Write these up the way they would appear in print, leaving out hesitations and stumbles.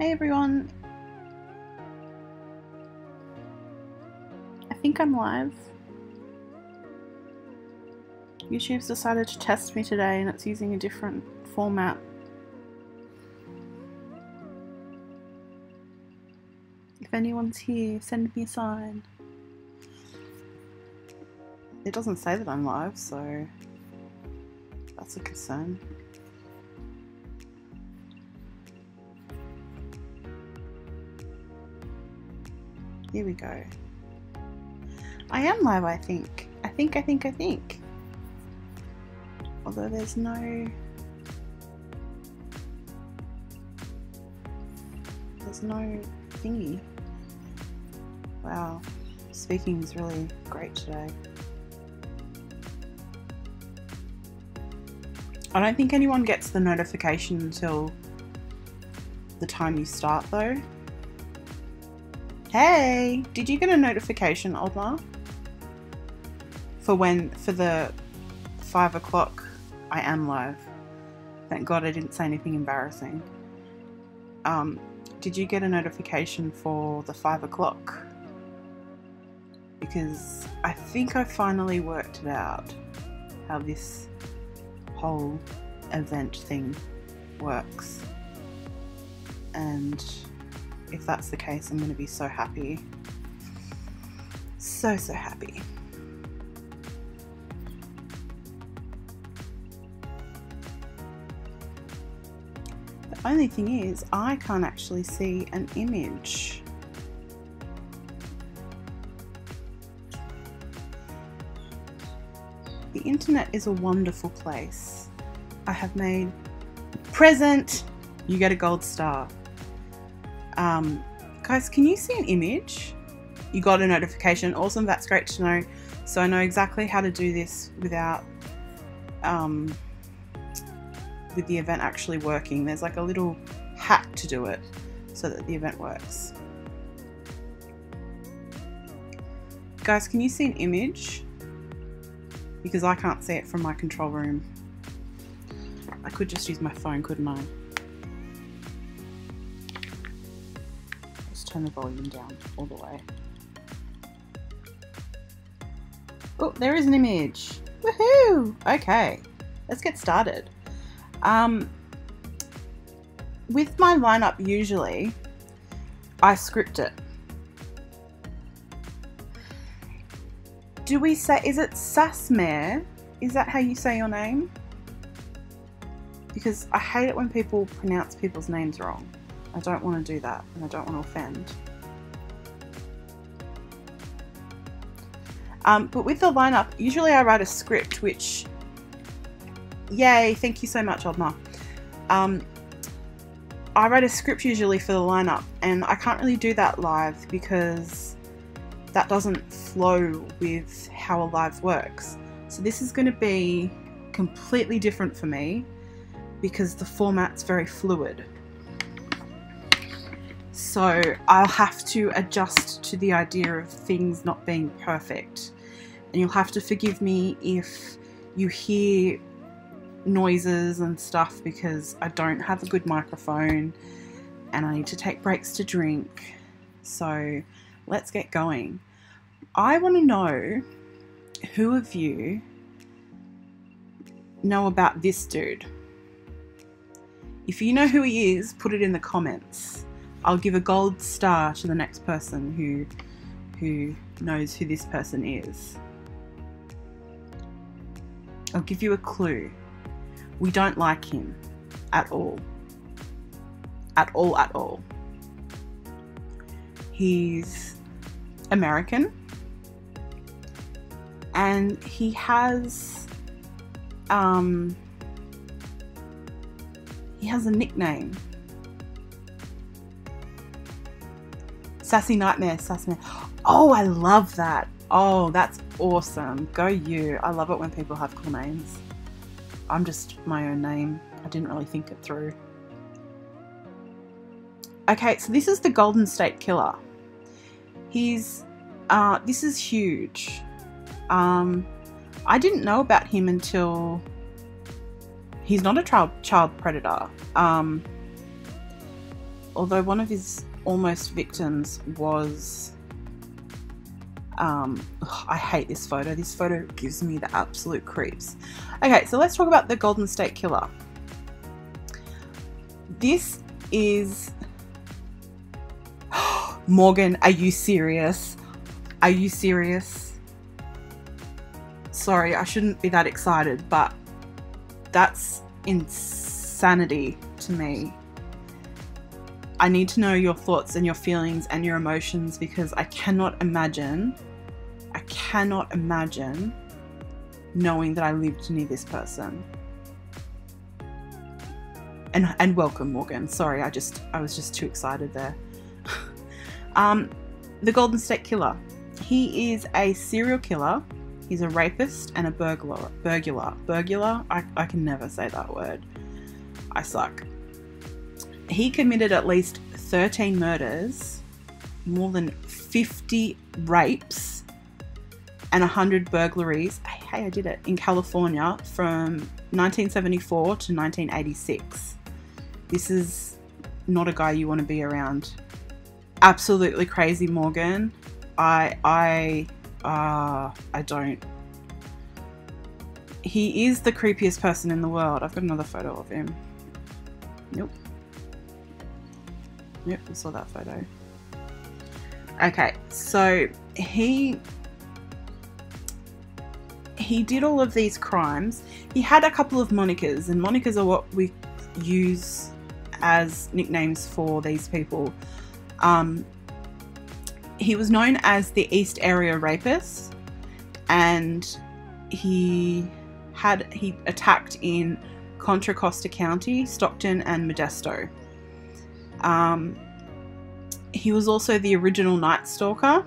Hey everyone, I think I'm live. YouTube's decided to test me today and it's using a different format. If anyone's here, send me a sign. It doesn't say that I'm live, so that's a concern. Here we go. I am live, I think. I think. Although there's no thingy. Wow, speaking is really great today. I don't think anyone gets the notification until the time you start though. Hey, did you get a notification, Oldmar? For the 5 o'clock I am live. Thank God I didn't say anything embarrassing. Did you get a notification for the 5 o'clock? Because I think I finally worked it out, how this whole event thing works. And if that's the case, I'm going to be so happy. So happy. The only thing is, I can't actually see an image. The internet is a wonderful place. I have made present. You get a gold star. Guys, can you see an image? You got a notification. Awesome, that's great to know. So I know exactly how to do this without with the event actually working. There's like a little hack to do it so that the event works. Guys, can you see an image? Because I can't see it from my control room. I could just use my phone, couldn't I? Let's turn the volume down all the way. Oh, there is an image. Woohoo! Okay, let's get started. With my lineup, usually I script it. Do we say, is it Sasmare? Is that how you say your name? Because I hate it when people pronounce people's names wrong. I don't want to do that and I don't want to offend. But with the lineup, usually I write a script, which, yay, thank you so much, Oldmar. I write a script usually for the lineup, and I can't really do that live because that doesn't flow with how a live works. So this is going to be completely different for me because the format's very fluid. So I'll have to adjust to the idea of things not being perfect. And you'll have to forgive me if you hear noises and stuff because I don't have a good microphone and I need to take breaks to drink. So let's get going. I want to know who of you know about this dude. If you know who he is, put it in the comments. I'll give a gold star to the next person who knows who this person is. I'll give you a clue. We don't like him at all. At all. He's American and he has a nickname. Sassy Nightmare. Oh, I love that. Oh, that's awesome. Go you. I love it when people have cool names. I'm just my own name. I didn't really think it through. Okay, so this is the Golden State Killer. This is huge. I didn't know about him until he's not a child predator. although one of his almost victims was, I hate this photo. This photo gives me the absolute creeps. Okay, so let's talk about the Golden State Killer. This is... Morgan, are you serious? Are you serious? Sorry, I shouldn't be that excited, but that's insanity to me. I need to know your thoughts and your feelings and your emotions, because I cannot imagine knowing that I lived near this person. And welcome, Morgan. Sorry, I was just too excited there. The Golden State Killer. He is a serial killer. He's a rapist and a burglar. I can never say that word. I suck. He committed at least 13 murders, more than 50 rapes, and 100 burglaries. Hey, I did it, in California from 1974 to 1986. This is not a guy you want to be around. Absolutely crazy, Morgan. I don't. He is the creepiest person in the world. I've got another photo of him. Nope. Yep, we saw that photo. Okay, so he did all of these crimes. He had a couple of monikers, and monikers are what we use as nicknames for these people. He was known as the East Area Rapist, and he attacked in Contra Costa County, Stockton, and Modesto. He was also the original Night Stalker.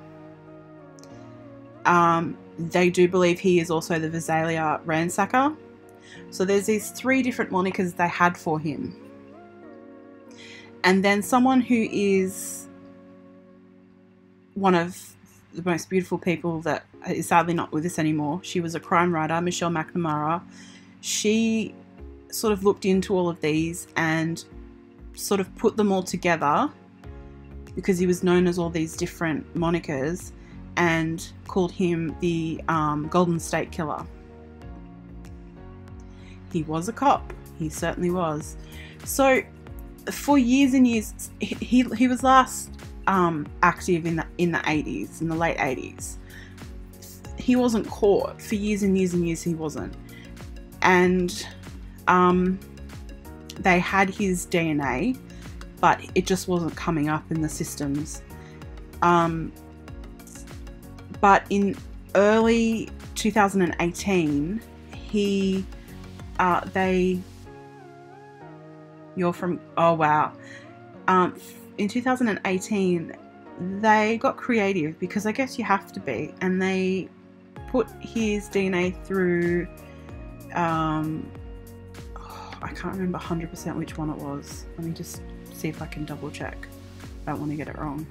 They do believe he is also the Visalia Ransacker. So there's these 3 different monikers they had for him. And then someone who is one of the most beautiful people that is sadly not with us anymore. She was a crime writer, Michelle McNamara. She sort of looked into all of these and sort of put them all together, because he was known as all these different monikers, and called him the Golden State Killer. He was a cop. He certainly was. So for years and years, he was last active in the 80s, in the late 80s. He wasn't caught for years and years and years. He wasn't, and they had his DNA, but it just wasn't coming up in the systems. But in early 2018, in 2018, they got creative, because I guess you have to be, and they put his DNA through, I can't remember 100% which one it was. Let me just see if I can double check. I don't want to get it wrong.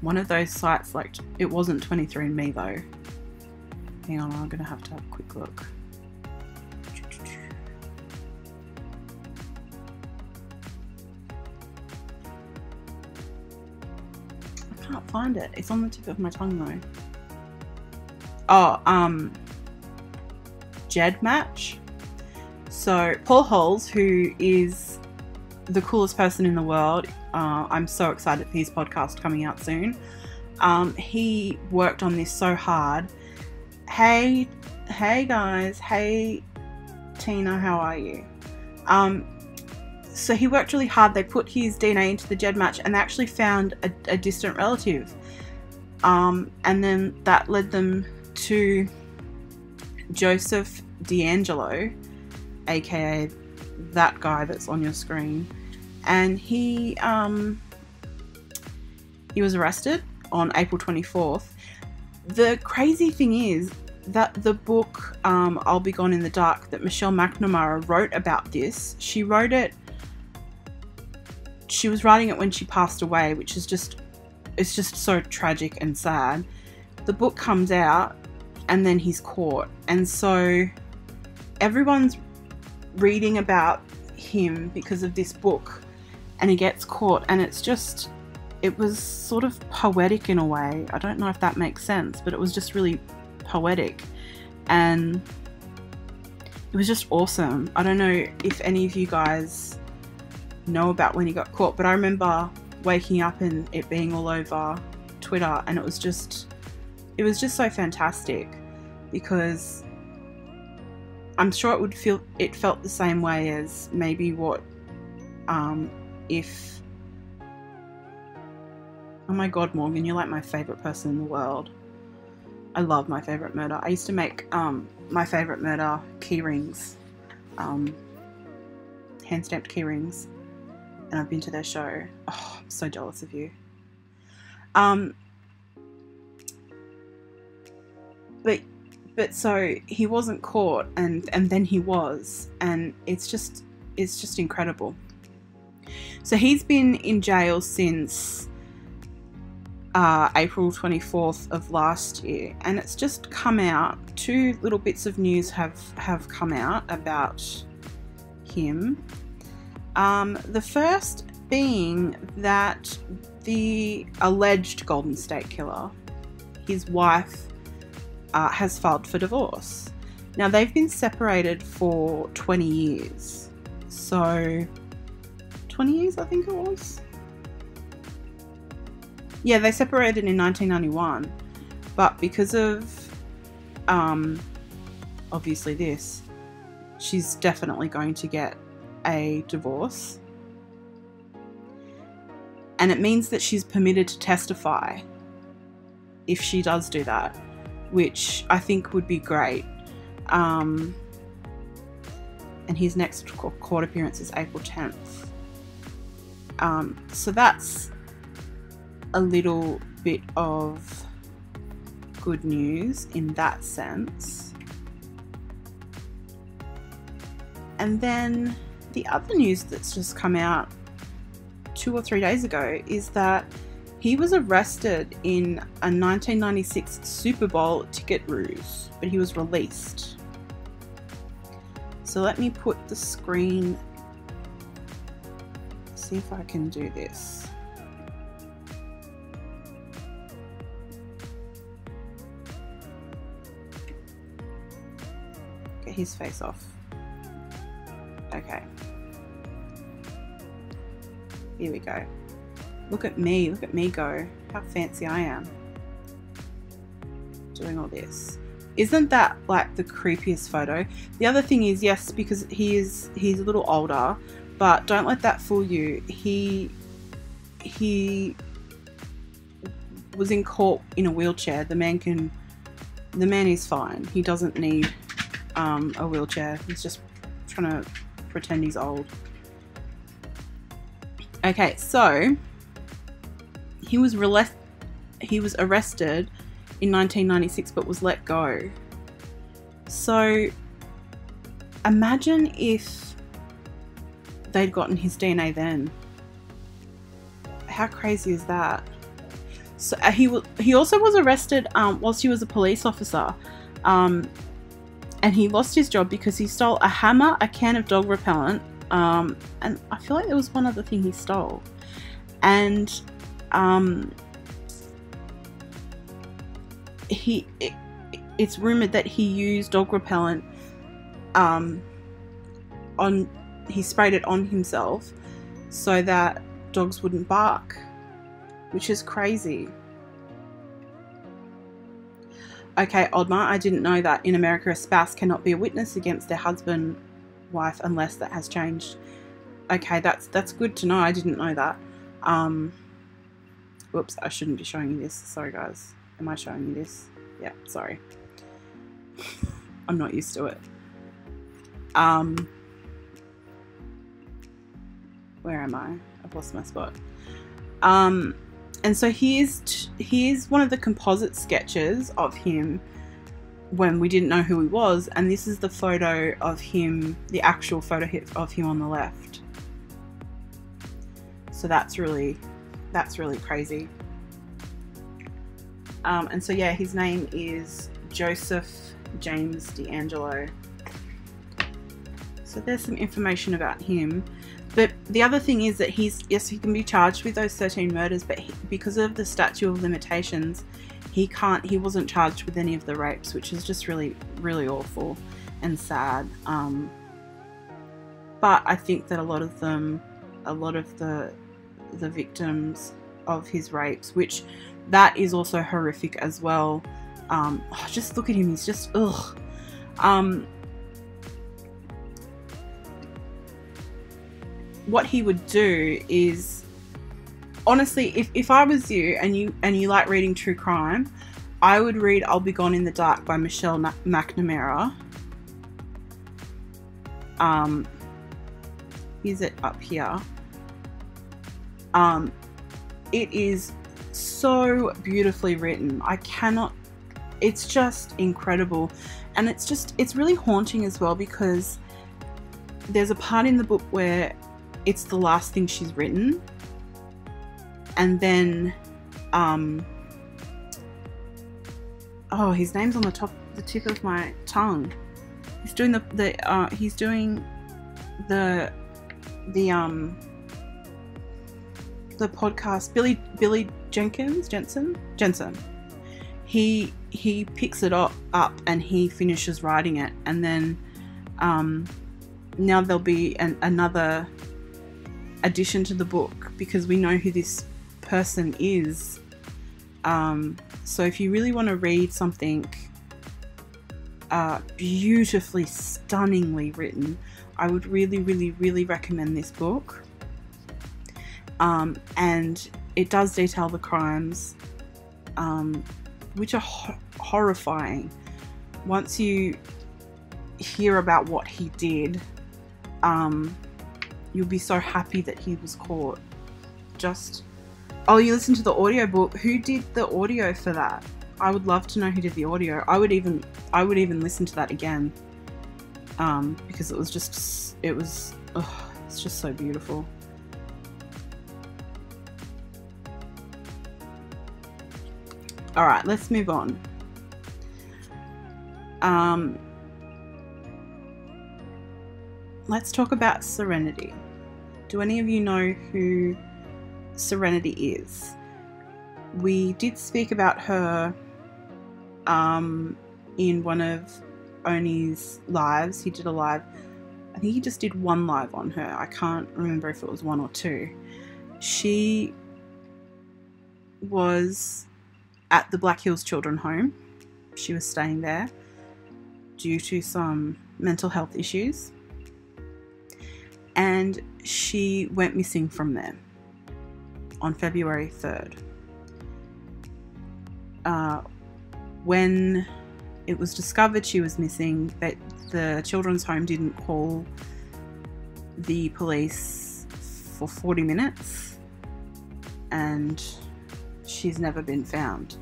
One of those sites, like, it wasn't 23andMe though. Hang on, I'm gonna have to have a quick look. I can't find it. It's on the tip of my tongue though. Oh, Jed Match. So Paul Holes, who is the coolest person in the world, I'm so excited for his podcast coming out soon. He worked on this so hard. Hey guys, hey Tina, how are you? So he worked really hard. They put his DNA into the Jed Match, and they actually found a distant relative. And then that led them to Joseph D'Angelo, aka that guy that's on your screen, and he was arrested on April 24th. The crazy thing is that the book I'll Be Gone in the Dark that Michelle McNamara wrote about this, she was writing it when she passed away, which is it's just so tragic and sad. The book comes out and then he's caught, and so everyone's reading about him because of this book, and he gets caught, and it's just, it was sort of poetic in a way. I don't know if that makes sense, but it was just really poetic, and it was just awesome. I don't know if any of you guys know about when he got caught, but I remember waking up and it being all over Twitter, and it was just so fantastic, because I'm sure it felt the same way as maybe what if, oh my god, Morgan, you're like my favourite person in the world. I love My Favourite Murder. I used to make My Favourite Murder key rings, hand stamped key rings, and I've been to their show. Oh, I'm so jealous of you. But so he wasn't caught, and then he was, and it's just incredible. So he's been in jail since April 24th of last year, and it's just come out. 2 little bits of news have come out about him. The first being that the alleged Golden State Killer, his wife, has filed for divorce. Now, they've been separated for 20 years. So, 20 years, I think it was. Yeah, they separated in 1991. But because of, obviously this, she's definitely going to get a divorce. And it means that she's permitted to testify if she does do that, which I think would be great. And his next court appearance is April 10th. So that's a little bit of good news in that sense. And then the other news that's just come out 2 or 3 days ago is that he was arrested in a 1996 Super Bowl ticket ruse, but he was released. So let me put the screen, see if I can do this. Get his face off. Okay. Here we go. Look at me go. How fancy I am. Doing all this. Isn't that like the creepiest photo? The other thing is, yes, because he's a little older, but don't let that fool you. He was in court in a wheelchair. The man is fine. He doesn't need a wheelchair. He's just trying to pretend he's old. Okay, so he was arrested in 1996 but was let go. So imagine if they'd gotten his DNA then. How crazy is that? So he also was arrested whilst he was a police officer, and he lost his job because he stole a hammer, a can of dog repellent, and I feel like there was one other thing he stole, and it's rumored that he used dog repellent he sprayed it on himself so that dogs wouldn't bark, which is crazy. Okay, Oddmar, I didn't know that in America a spouse cannot be a witness against their husband, wife, unless that has changed. Okay, that's good to know. I didn't know that. Whoops, I shouldn't be showing you this. Sorry, guys. Am I showing you this? Yeah, sorry. I'm not used to it. Where am I? I've lost my spot. And so here's one of the composite sketches of him when we didn't know who he was, and this is the photo of him, the actual photo of him on the left. So that's really crazy. And so yeah, his name is Joseph James D'Angelo. So there's some information about him. But the other thing is that he can be charged with those 13 murders, but because of the statute of limitations, he wasn't charged with any of the rapes, which is just really, really awful and sad. But I think that a lot of the victims of his rapes, which that is also horrific as well. Just look at him, he's just ugh. What he would do is, honestly, if I was you and you like reading true crime, I would read I'll Be Gone in the Dark by Michelle McNamara. Is it up here? It is so beautifully written. It's just incredible. And it's really haunting as well, because there's a part in the book where it's the last thing she's written. And then, his name's on the tip of my tongue. He's doing the podcast, Billy Jensen. He picks it up and he finishes writing it, and then now there'll be another addition to the book, because we know who this person is. So if you really want to read something beautifully, stunningly written, I would really, really, really recommend this book. And it does detail the crimes, which are horrifying. Once you hear about what he did, you'll be so happy that he was caught. You listen to the audiobook. Who did the audio for that? I would love to know who did the audio. I would even listen to that again, because it's just so beautiful. All right, let's move on. Let's talk about Serenity. Do any of you know who Serenity is? We did speak about her in one of Oni's lives. He did a live. I think he just did one live on her. I can't remember if it was one or two. She was at the Black Hills Children's Home. She was staying there due to some mental health issues, and she went missing from there on February 3rd. When it was discovered she was missing, that the children's home didn't call the police for 40 minutes, and she's never been found.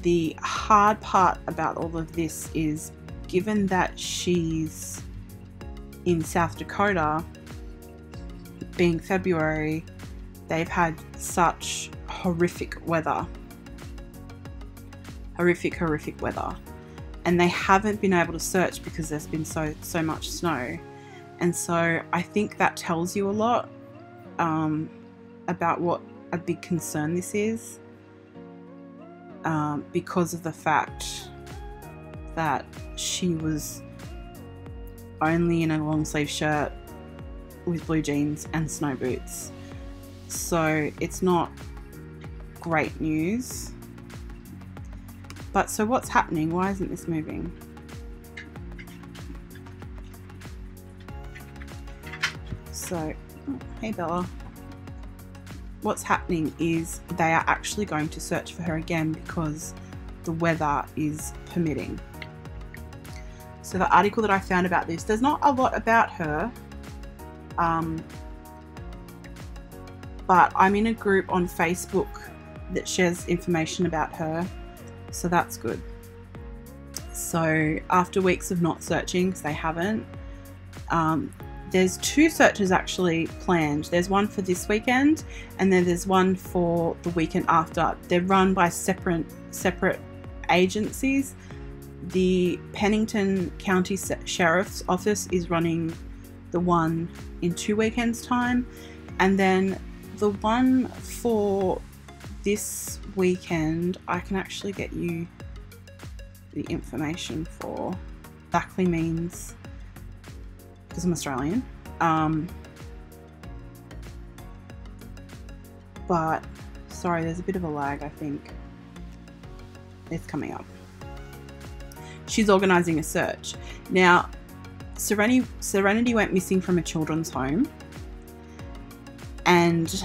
The hard part about all of this is, given that she's in South Dakota, being February, they've had such horrific weather, and they haven't been able to search because there's been so much snow. And so I think that tells you a lot about what a big concern this is, because of the fact that she was only in a long sleeve shirt with blue jeans and snow boots. So it's not great news. But so what's happening? Why isn't this moving? So, hey Bella. What's happening is they are actually going to search for her again because the weather is permitting. So the article that I found about this, there's not a lot about her, but I'm in a group on Facebook that shares information about her, so that's good. So after weeks of not searching, because they haven't, there's 2 searches actually planned. There's one for this weekend, and then there's one for the weekend after. They're run by separate agencies. The Pennington County Sheriff's Office is running the one in 2 weekends time, and then the one for this weekend I can actually get you the information for. Exactly means, because I'm Australian, but sorry, there's a bit of a lag. I think it's coming up. She's organising a search. Now, Serenity went missing from a children's home, and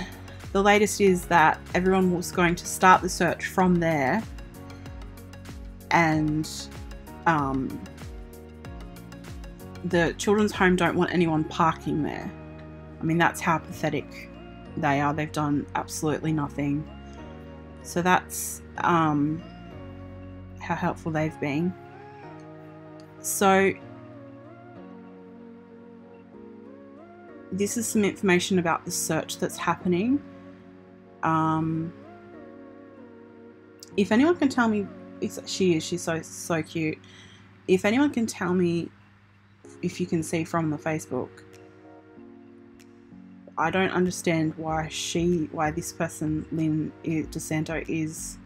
the latest is that everyone was going to start the search from there, and the children's home don't want anyone parking there. I mean, that's how pathetic they are. They've done absolutely nothing. So that's how helpful they've been. So this is some information about the search that's happening. If anyone can tell me, she's so cute. If anyone can tell me, if you can see from the Facebook, I don't understand why this person, Lynn DeSanto, is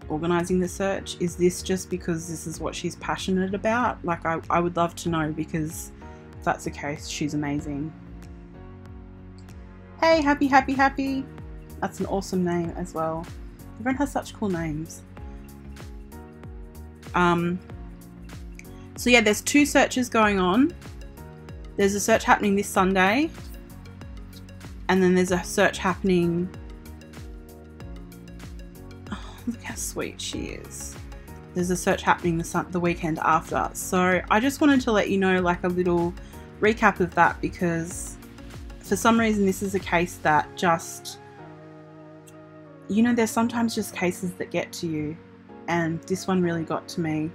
organising the search. Is this just because this is what she's passionate about? Like, I would love to know, because if that's the case, she's amazing. Hey, Happy. That's an awesome name as well. Everyone has such cool names. So yeah, there's 2 searches going on. There's a search happening this Sunday, and then there's a search happening... Oh, look how sweet she is. There's a search happening the weekend after. So I just wanted to let you know, like, a little recap of that, because for some reason this is a case that just... You know, there's sometimes just cases that get to you, and this one really got to me.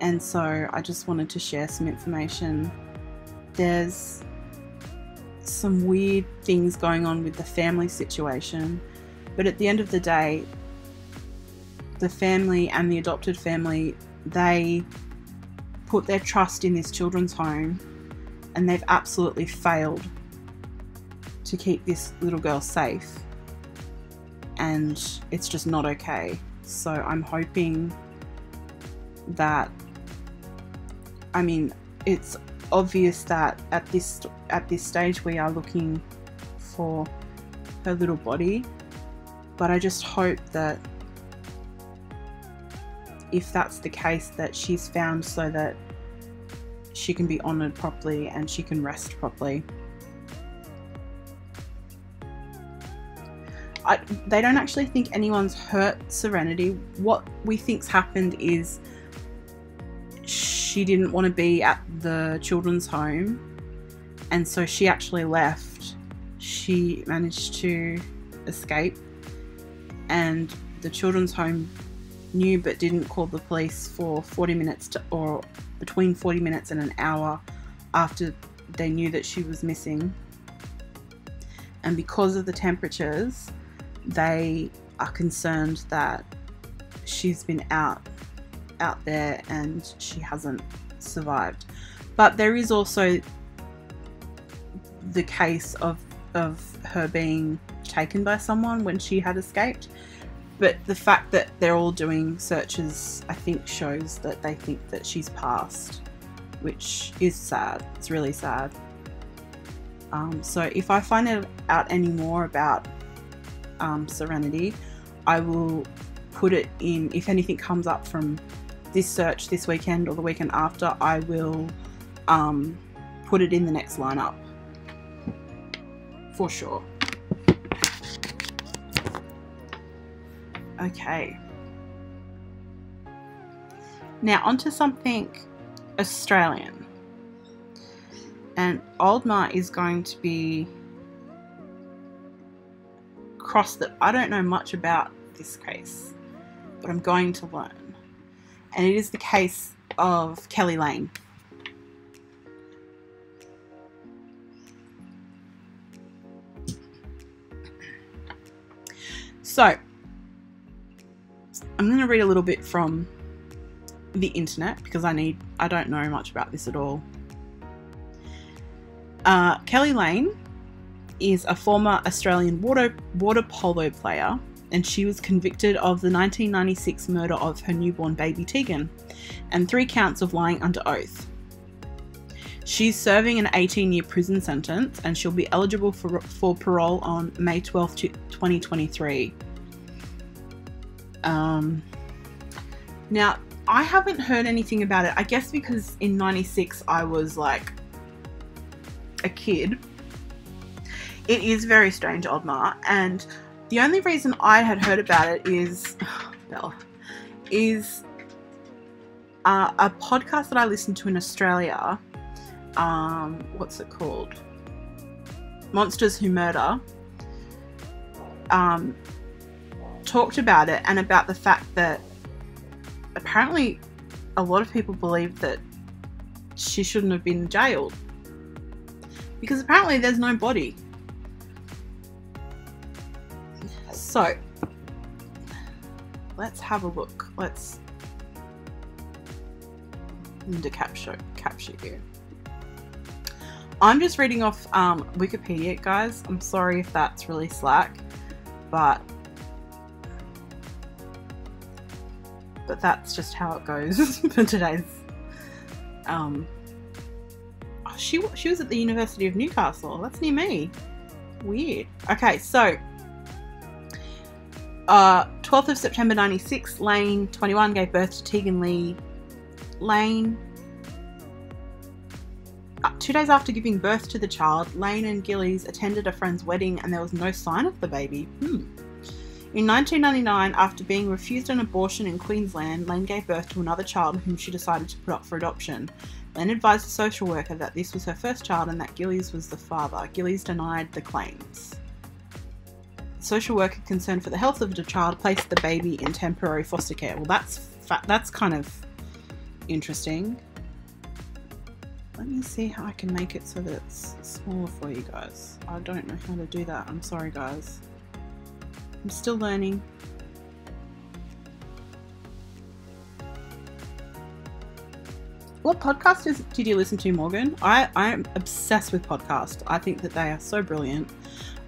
And so I just wanted to share some information. There's some weird things going on with the family situation, but at the end of the day, the family and the adopted family, they put their trust in this children's home, and they've absolutely failed to keep this little girl safe, and it's just not okay. So I'm hoping that, I mean, it's obvious that at this stage we are looking for her little body, but I just hope that if that's the case, that she's found so that she can be honoured properly and she can rest properly. They don't actually think anyone's hurt Serenity. What we think's happened is she didn't want to be at the children's home, and so she actually left. She managed to escape, and the children's home knew but didn't call the police for 40 minutes or between 40 minutes and an hour after they knew that she was missing. And because of the temperatures, they are concerned that she's been out there and she hasn't survived. But there is also the case of her being taken by someone when she had escaped. But the fact that they're all doing searches, I think, shows that they think that she's passed, which is sad. It's really sad. So if I find out any more about Serenity, I will put it in. If anything comes up from this search this weekend or the weekend after, I will put it in the next lineup for sure. Okay, now onto something Australian, and Oldma is going to be cross that I don't know much about this case, but I'm going to learn, and it is the case of Keli Lane. So I'm going to read a little bit from the internet because I don't know much about this at all. Keli Lane is a former Australian water polo player, and she was convicted of the 1996 murder of her newborn baby Tegan and 3 counts of lying under oath. She's serving an 18-year prison sentence, and she'll be eligible for parole on May 12, 2023. Now, I haven't heard anything about it. I guess because in 96 I was like a kid. It is very strange, Oddmar, and the only reason I had heard about it is a podcast that I listened to in Australia. What's it called? Monsters Who Murder. Talked about it, and about the fact that apparently a lot of people believe that she shouldn't have been jailed because apparently there's no body. So let's have a look. Let's into capture you. I'm just reading off Wikipedia, guys. I'm sorry if that's really slack, but that's just how it goes for today's. She was at the University of Newcastle. That's near me. Weird. Okay, so 12th of September 96, Lane, 21, gave birth to Tegan Lee Lane. 2 days after giving birth to the child, Lane and Gillies attended a friend's wedding, and there was no sign of the baby. In 1999, after being refused an abortion in Queensland, Lane gave birth to another child whom she decided to put up for adoption. Lane advised the social worker that this was her first child and that Gillies was the father. Gillies denied the claims. The social worker, concerned for the health of the child, placed the baby in temporary foster care. Well, that's kind of interesting. Let me see how I can make it so that it's smaller for you guys. I don't know how to do that. I'm sorry, guys. I'm still learning. What podcast did you listen to, Morgan? I'm obsessed with podcasts. I think that they are so brilliant.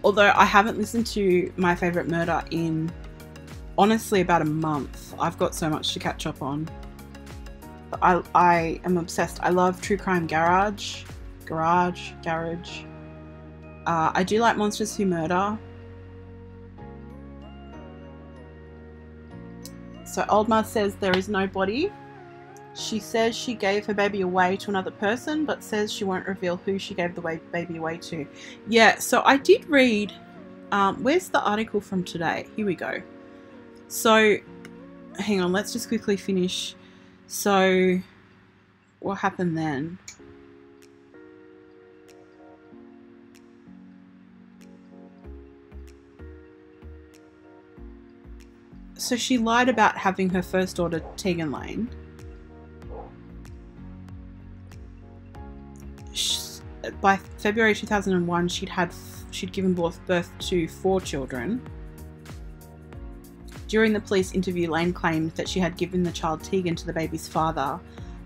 Although I haven't listened to My Favourite Murder in, honestly, about a month. I've got so much to catch up on. I am obsessed. I love True Crime Garage. I do like Monsters Who Murder. So Oldmar says there is no body. She says she gave her baby away to another person, but says she won't reveal who she gave the baby away to. Yeah, so I did read, where's the article from today? Here we go. So, hang on, let's just quickly finish. So, what happened then? So she lied about having her first daughter, Tegan Lane. By February 2001, she'd given birth to 4 children. During the police interview, Lane claimed that she had given the child Tegan to the baby's father,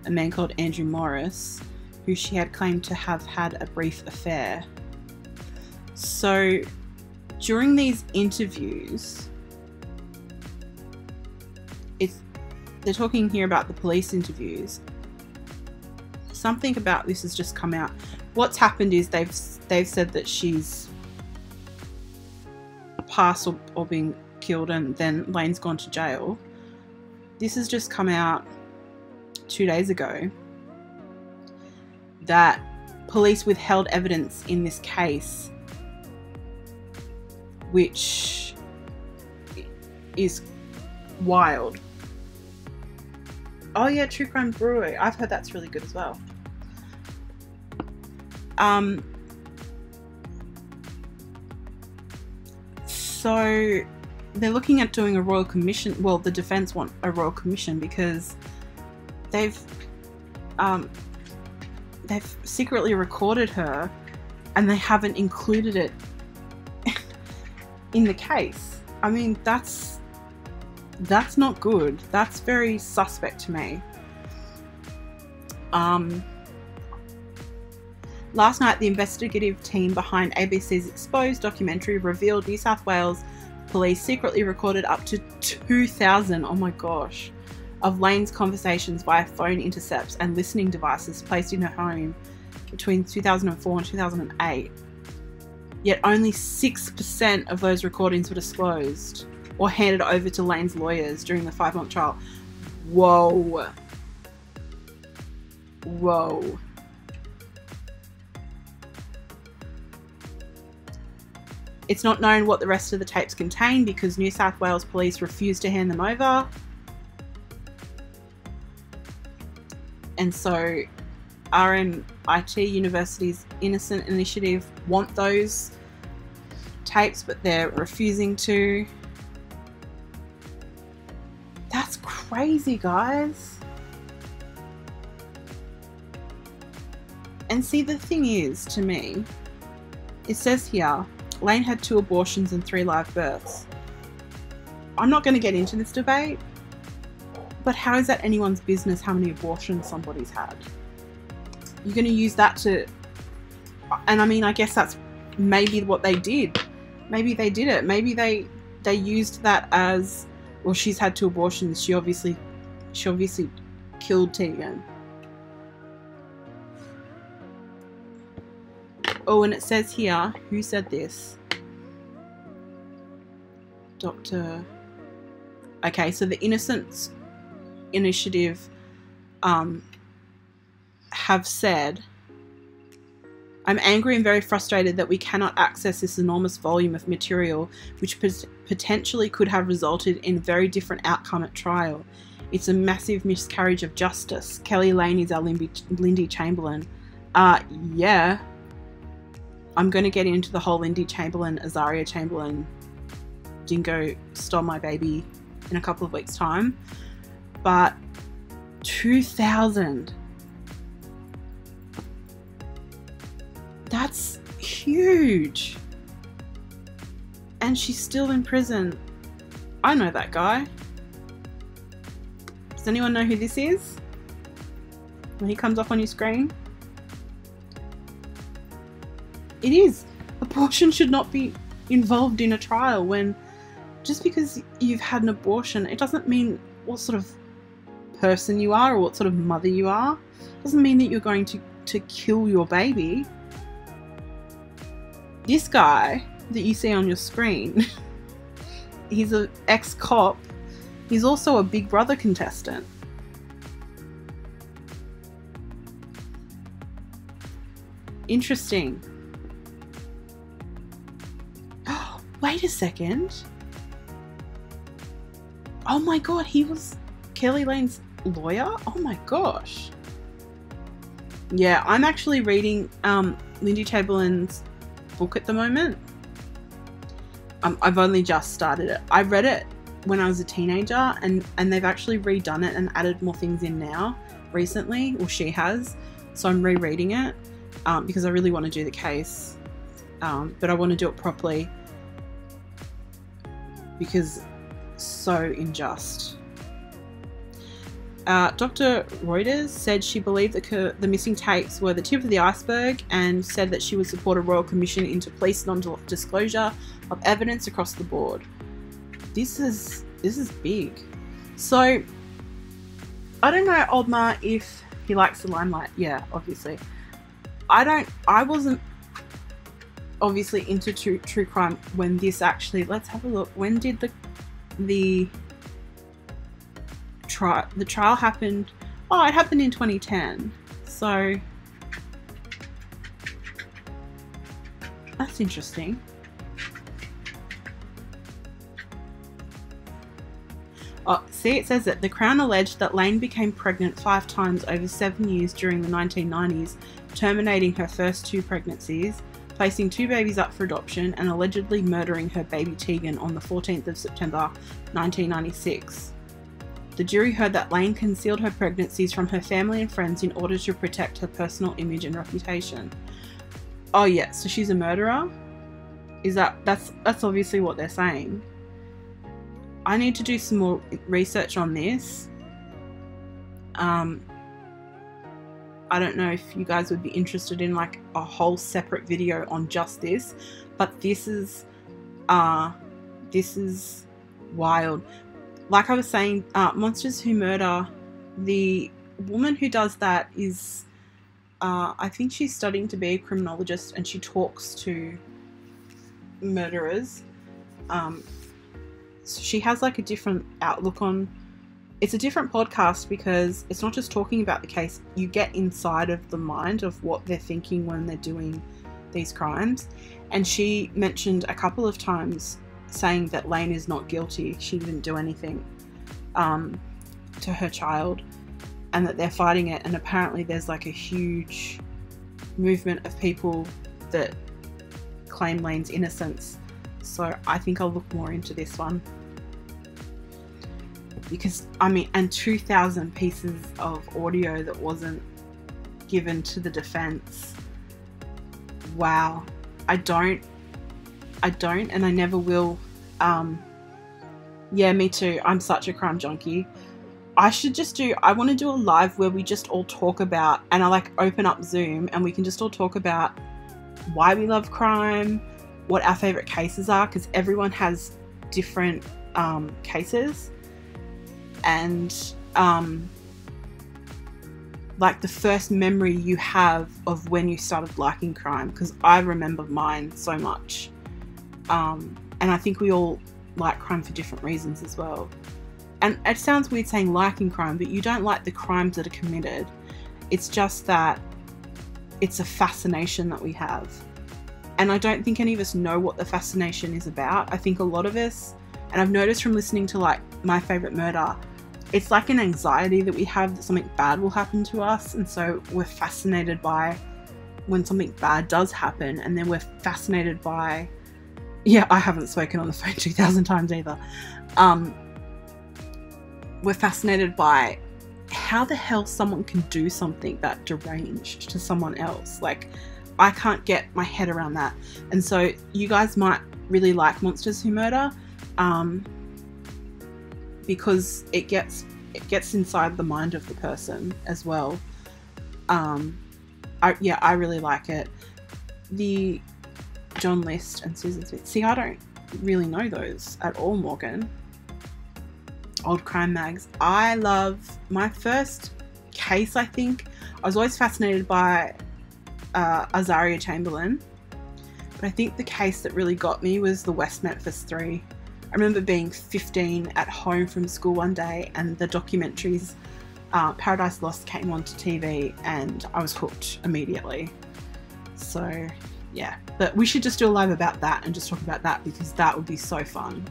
a man called Andrew Morris, who she had claimed to have had a brief affair. So, during these interviews, they're talking here about the police interviews. Something about this has just come out. What's happened is they've said that she's passed or been killed, and then Lane's gone to jail. This has just come out 2 days ago that police withheld evidence in this case, which is wild. Oh yeah, True Crime Brewery. I've heard that's really good as well. So they're looking at doing a royal commission. Well, the defense want a royal commission because they've secretly recorded her and they haven't included it in the case. I mean, that's not good. That's very suspect to me. Last night, the investigative team behind ABC's Exposed documentary revealed New South Wales police secretly recorded up to 2,000, oh my gosh, of Lane's conversations via phone intercepts and listening devices placed in her home between 2004 and 2008. Yet only 6% of those recordings were disclosed or handed over to Lane's lawyers during the 5-month trial. Whoa. Whoa. It's not known what the rest of the tapes contain because New South Wales police refused to hand them over. And so RMIT University's Innocent Initiative want those tapes, but they're refusing to. That's crazy, guys. And see, the thing is, to me, it says here, Lane had 2 abortions and 3 live births. I'm not going to get into this debate, but how is that anyone's business how many abortions somebody's had? You're going to use that to... And I mean, I guess that's maybe what they did. Maybe they did it. Maybe they used that as... Well, she's had 2 abortions. She obviously killed Tegan. Oh, and it says here, who said this? Dr. Okay, so the Innocence Initiative have said, I'm angry and very frustrated that we cannot access this enormous volume of material which potentially could have resulted in a very different outcome at trial. It's a massive miscarriage of justice. Keli Lane is our Lindy Chamberlain. Yeah. I'm going to get into the whole Lindy Chamberlain, Azaria Chamberlain, dingo stole my baby in a couple of weeks' time. But 2,000. That's huge. And she's still in prison. I know that guy. Does anyone know who this is? When he comes up on your screen? It is. Abortion should not be involved in a trial when just because you've had an abortion, it doesn't mean what sort of person you are or what sort of mother you are. It doesn't mean that you're going to kill your baby. This guy that you see on your screen, he's an ex-cop. He's also a Big Brother contestant. Interesting. Wait a second. Oh my god, he was Keli Lane's lawyer? Oh my gosh. Yeah, I'm actually reading Lindy Chamberlain's book at the moment. I've only just started it. I read it when I was a teenager and they've actually redone it and added more things in now recently, or she has. So I'm rereading it because I really want to do the case, but I want to do it properly. Because so unjust. Dr. Reuters said she believed that the missing tapes were the tip of the iceberg and said that she would support a royal commission into police non-disclosure of evidence across the board. This is big. So I don't know, Oldmar, if he likes the limelight. Yeah, obviously. I wasn't obviously into true crime when this actually, let's have a look, when did the trial happened? Oh, it happened in 2010, so that's interesting. Oh, see, it says that the Crown alleged that Lane became pregnant 5 times over 7 years during the 1990s, terminating her first 2 pregnancies, placing 2 babies up for adoption, and allegedly murdering her baby Tegan on the 14th of September 1996. The jury heard that Lane concealed her pregnancies from her family and friends in order to protect her personal image and reputation. Oh yeah, so she's a murderer? That's obviously what they're saying. I need to do some more research on this. I don't know if you guys would be interested in like a whole separate video on just this, but this is wild. Like I was saying, Monsters Who Murder, the woman who does that is, I think she's studying to be a criminologist, and she talks to murderers. So she has like a different outlook on, it's a different podcast because it's not just talking about the case, you get inside of the mind of what they're thinking when they're doing these crimes. And she mentioned a couple of times saying that Lane is not guilty, she didn't do anything to her child, and that they're fighting it. And apparently there's like a huge movement of people that claim Lane's innocence. So I think I'll look more into this one. Because, I mean, and 2,000 pieces of audio that wasn't given to the defense. Wow. I don't, and I never will. Yeah, me too. I'm such a crime junkie. I want to do a live where we just all talk about, and I like open up Zoom and we can just all talk about why we love crime, what our favorite cases are, because everyone has different cases. And like the first memory you have of when you started liking crime, because I remember mine so much, and I think we all like crime for different reasons as well. And it sounds weird saying liking crime, but you don't like the crimes that are committed. It's just that it's a fascination that we have, and I don't think any of us know what the fascination is about. I think a lot of us, and I've noticed from listening to like My Favorite Murder, it's like an anxiety that we have that something bad will happen to us, and so we're fascinated by when something bad does happen, and then we're fascinated by, yeah, I haven't spoken on the phone 2,000 times either. We're fascinated by how the hell someone can do something that deranged to someone else. Like, I can't get my head around that. And so you guys might really like Monsters Who Murder, because it gets inside the mind of the person as well. I really like it. The John List and Susan Smith. See, I don't really know those at all, Morgan. Old crime mags. I love my first case. I think I was always fascinated by Azaria Chamberlain, but I think the case that really got me was the West Memphis 3. I remember being 15 at home from school one day, and the documentaries Paradise Lost came onto TV, and I was hooked immediately. So yeah, but we should just do a live about that and just talk about that, because that would be so fun.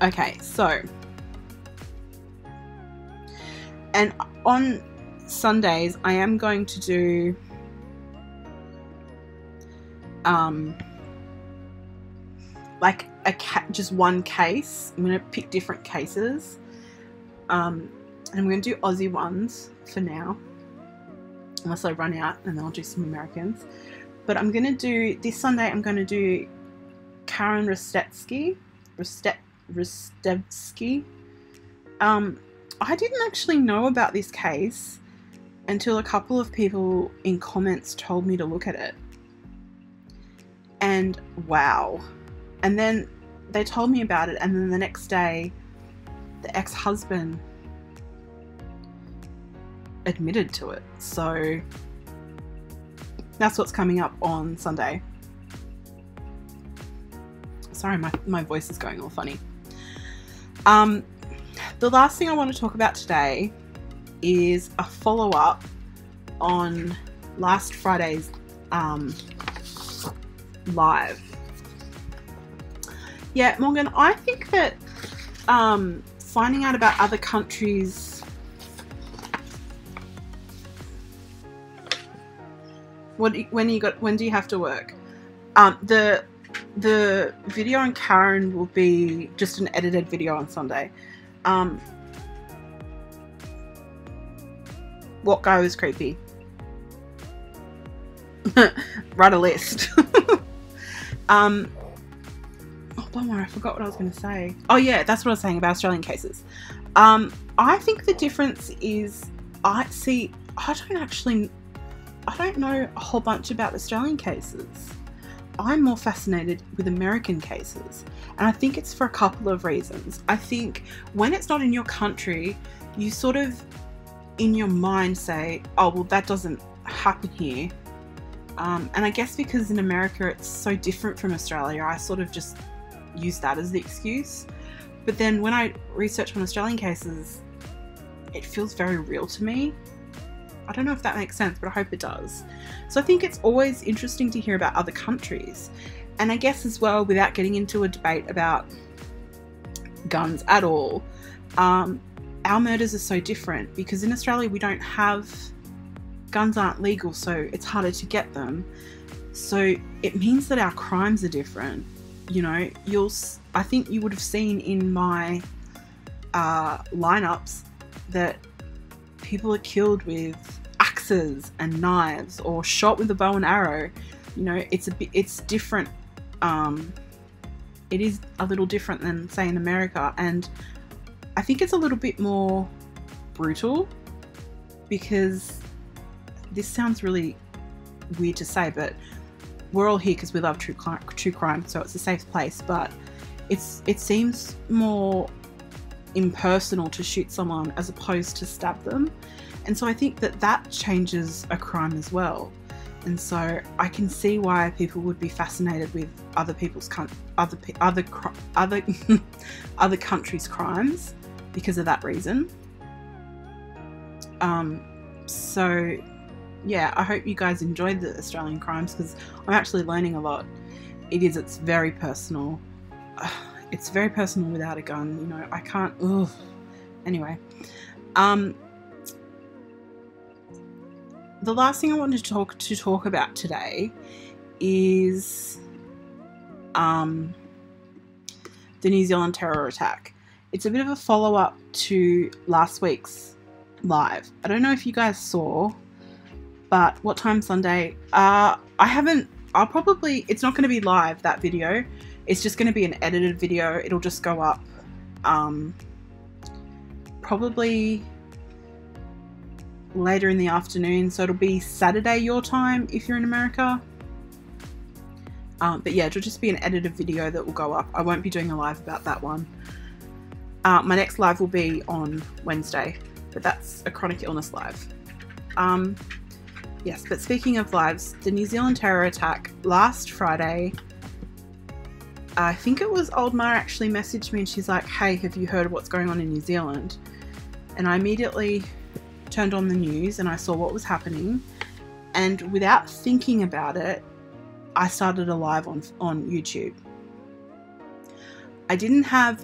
Okay, so, and on Sundays I am going to do like just one case. I'm going to pick different cases, and I'm going to do Aussie ones for now, unless I run out, and then I'll do some Americans. But I'm going to do, this Sunday I'm going to do Karen Rostevsky. I didn't actually know about this case until a couple of people in comments told me to look at it. And wow. And then they told me about it, and then the next day the ex-husband admitted to it. So that's what's coming up on Sunday. Sorry, my voice is going all funny. The last thing I want to talk about today is a follow-up on last Friday's live. Yeah, Morgan, I think that finding out about other countries. When do you have to work? The video on Karen will be just an edited video on Sunday. What guy was creepy? Write a list. bummer, I forgot what I was going to say. Oh yeah, that's what I was saying about Australian cases. I think the difference is, I don't know a whole bunch about Australian cases. I'm more fascinated with American cases, and I think it's for a couple of reasons. I think when it's not in your country, you sort of in your mind say, oh well, that doesn't happen here, and I guess because in America it's so different from Australia, I sort of just use that as the excuse. But then when I research on Australian cases, it feels very real to me. I don't know if that makes sense, but I hope it does. So I think it's always interesting to hear about other countries. And I guess as well, without getting into a debate about guns at all, our murders are so different because in Australia we don't have, guns aren't legal, so it's harder to get them. So it means that our crimes are different. You know, I think you would have seen in my lineups that people are killed with axes and knives or shot with a bow and arrow. You know, it's different. It is a little different than, say, in America, and I think it's a little bit more brutal because this sounds really weird to say, but we're all here because we love true crime, so it's a safe place, but it seems more impersonal to shoot someone as opposed to stab them. And so I think that changes a crime as well. And so I can see why people would be fascinated with other people's other countries' crimes because of that reason. So yeah, I hope you guys enjoyed the Australian crimes because I'm actually learning a lot. It's very personal. It's very personal without a gun, you know. I can't. Ugh. Anyway, the last thing I wanted to talk about today is the New Zealand terror attack. It's a bit of a follow-up to last week's live. I don't know if you guys saw, but what time Sunday? It's not going to be live, that video. It's just going to be an edited video. It'll just go up probably later in the afternoon. So it'll be Saturday your time if you're in America. But yeah, it'll just be an edited video that will go up. I won't be doing a live about that one. My next live will be on Wednesday, but that's a chronic illness live. Yes, but speaking of lives, the New Zealand terror attack last Friday, I think it was Old Ma actually messaged me and she's like, hey, have you heard of what's going on in New Zealand? And I immediately turned on the news and I saw what was happening. And without thinking about it, I started a live on YouTube.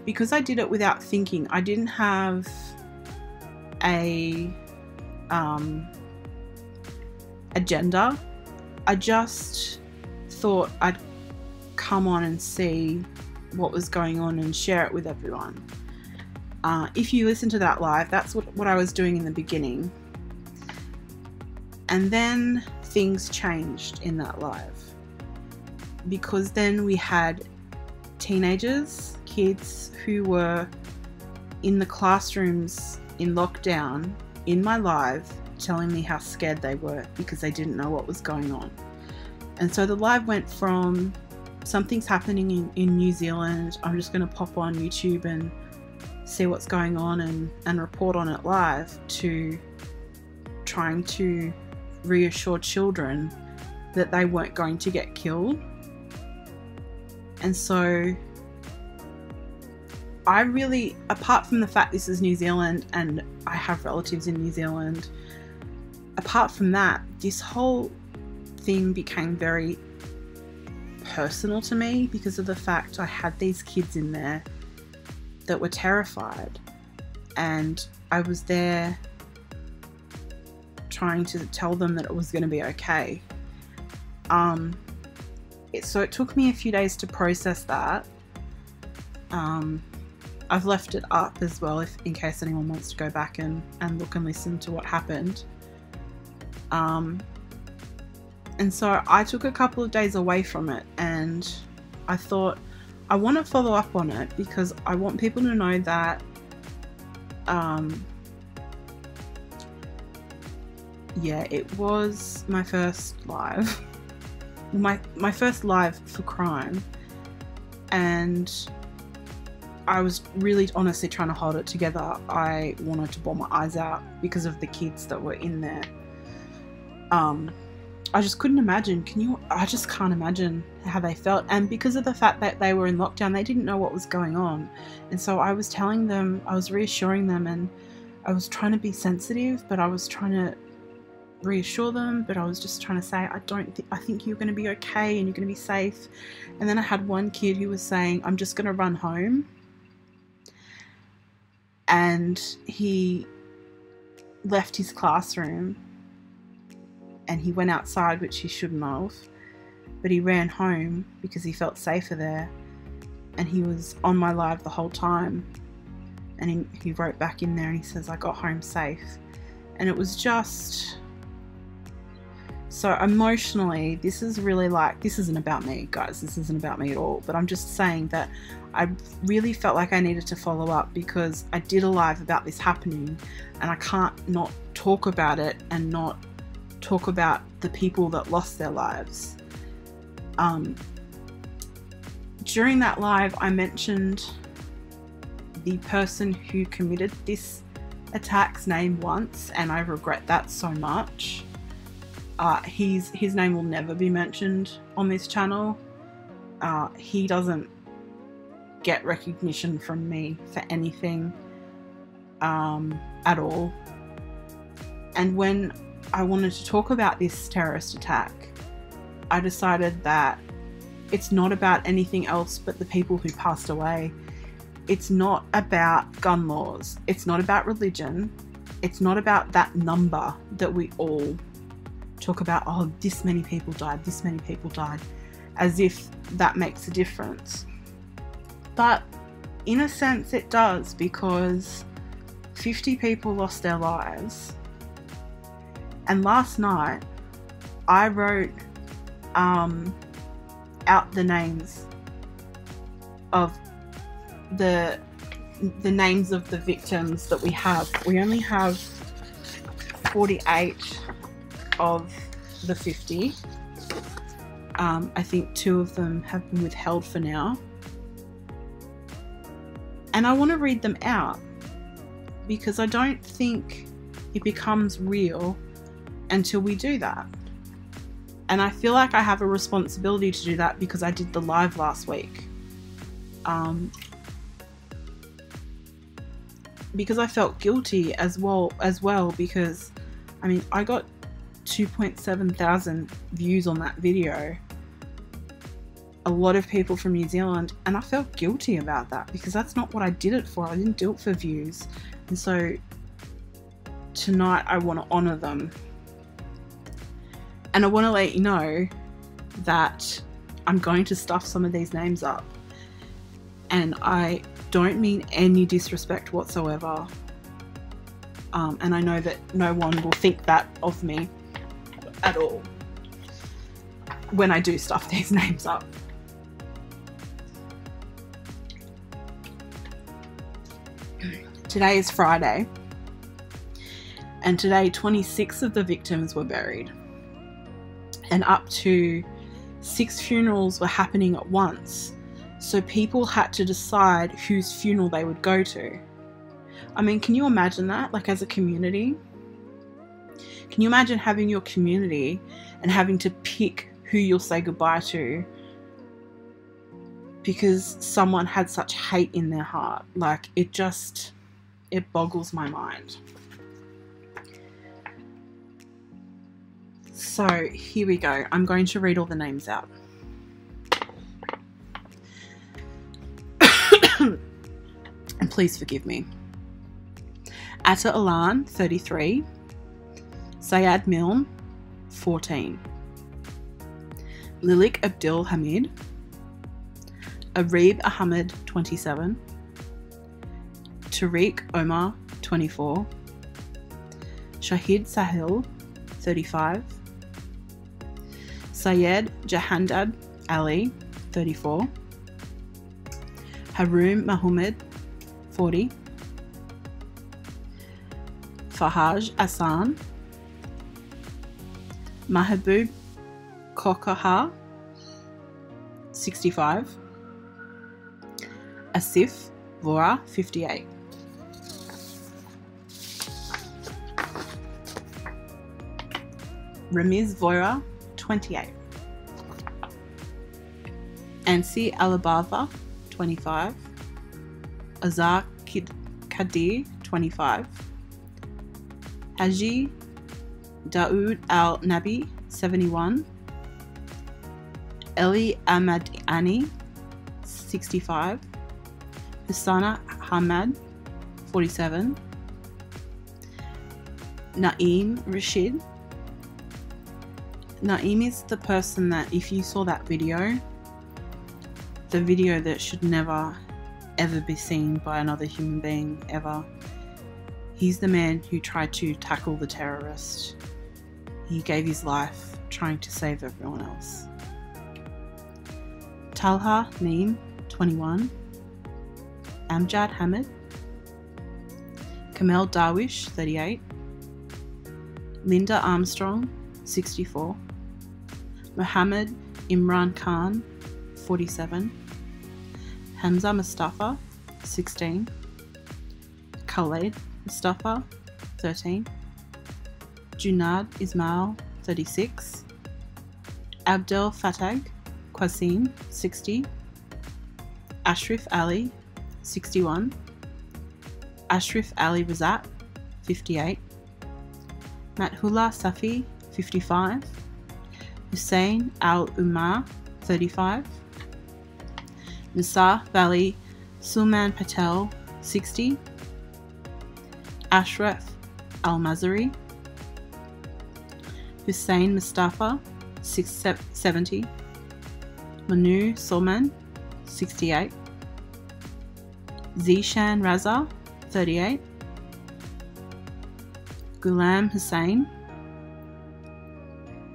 Because I did it without thinking, I didn't have a agenda. I just thought I'd come on and see what was going on and share it with everyone. If you listen to that live, that's what I was doing in the beginning. And then things changed in that live. Because then we had teenagers, kids who were in the classrooms in lockdown in my live telling me how scared they were because they didn't know what was going on. And so the live went from something's happening in New Zealand, I'm just going to pop on YouTube and see what's going on and report on it live, to trying to reassure children that they weren't going to get killed. And so I really, apart from the fact this is New Zealand and I have relatives in New Zealand, apart from that, this whole thing became very personal to me because of the fact I had these kids in there that were terrified, and I was there trying to tell them that it was going to be okay. So it took me a few days to process that. I've left it up as well in case anyone wants to go back and look and listen to what happened. And so I took a couple of days away from it, and I thought I want to follow up on it because I want people to know that yeah, it was my first live. my first live for crime, and I was really honestly trying to hold it together. I wanted to bawl my eyes out because of the kids that were in there. I just couldn't imagine. I just can't imagine how they felt. And because of the fact that they were in lockdown, they didn't know what was going on. And so I was telling them, I was reassuring them, and I was trying to be sensitive, but I was trying to reassure them, but I was just trying to say, I think you're going to be okay and you're going to be safe. And then I had one kid who was saying, I'm just going to run home. And he left his classroom and he went outside, which he shouldn't have, but he ran home because he felt safer there. And he was on my live the whole time, and he wrote back in there and he says, I got home safe. And it was just so emotionally, this is really like, this isn't about me, guys, this isn't about me at all, but I'm just saying that I really felt like I needed to follow up because I did a live about this happening, and I can't not talk about it and not talk about the people that lost their lives. During that live, I mentioned the person who committed this attack's name once, and I regret that so much. His name will never be mentioned on this channel. He doesn't get recognition from me for anything at all. And when I wanted to talk about this terrorist attack, I decided that it's not about anything else but the people who passed away. It's not about gun laws. It's not about religion. It's not about that number that we all talk about. Oh, this many people died, this many people died, as if that makes a difference. But in a sense it does, because 50 people lost their lives. And last night I wrote out the names of the names of the victims that we have. We only have 48 of the 50. I think 2 of them have been withheld for now. And I want to read them out because I don't think it becomes real until we do that. And I feel like I have a responsibility to do that because I did the live last week. Because I felt guilty as well because, I mean, I got 2.7 thousand views on that video. A lot of people from New Zealand, and I felt guilty about that because that's not what I did it for. I didn't do it for views. And so tonight I want to honour them. And I want to let you know that I'm going to stuff some of these names up. And I don't mean any disrespect whatsoever. And I know that no one will think that of me at all when I do stuff these names up. Today is Friday, and today 26 of the victims were buried, and up to 6 funerals were happening at once, so people had to decide whose funeral they would go to. I mean, can you imagine that? Like, as a community? Can you imagine having your community and having to pick who you'll say goodbye to because someone had such hate in their heart? Like, it boggles my mind. So here we go. I'm going to read all the names out. And please forgive me. Atta Alan, 33. Sayad Milne, 14. Lilik Abdul Hamid. Arib Ahmed, 27. Tariq Omar, 24. Shahid Sahil, 35. Syed Jahandad Ali, 34. Haroon Mohammed, 40. Fahaj Hassan, Mahabub Kokaha, 65. Asif Vora, 58. Ramiz Vora, 28. Ansi Alibaba, 25. Azar Kadir, 25. Haji Daoud Al Nabi, 71. Eli Ahmadiani, 65. Husana Hamad, 47. Naeem Rashid. Naeem is the person that, if you saw that video, the video that should never ever be seen by another human being ever. He's the man who tried to tackle the terrorist. He gave his life trying to save everyone else. Talha Neem, 21. Amjad Hamid. Kamel Darwish, 38. Linda Armstrong, 64. Muhammad Imran Khan, 47. Hamza Mustafa, 16. Khaled Mustafa, 13. Dennard Ismail, 36. Abdel Fattah Qasim, 60. Ashraf Ali, 61. Ashraf Ali Razak, 58. Mathullah Safi, 55. Hussein Al Umar, 35. Nisar Valley Sulman Patel, 60. Ashraf Al Mazari. Hussein Mustafa, 70. Manu Solman, 68. Zishan Raza, 38. Ghulam Hussain.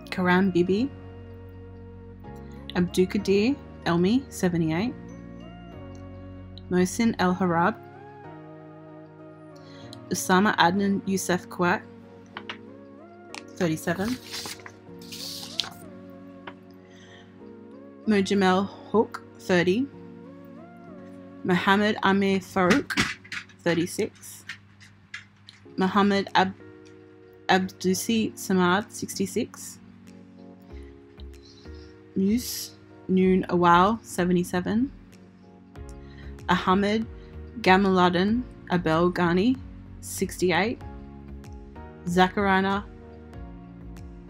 Karam Bibi. Abdukadir Elmi, 78. Mohsin El Harab. Usama Adnan Youssef Kwak, 37. Mujamel Hook, 30. Mohammed Amir Farouk, 36. Mohammed Abdusi Samad, 66. Mus Noon Awal, 77. Ahmed Gamaluddin Abel Ghani, 68. Zakarana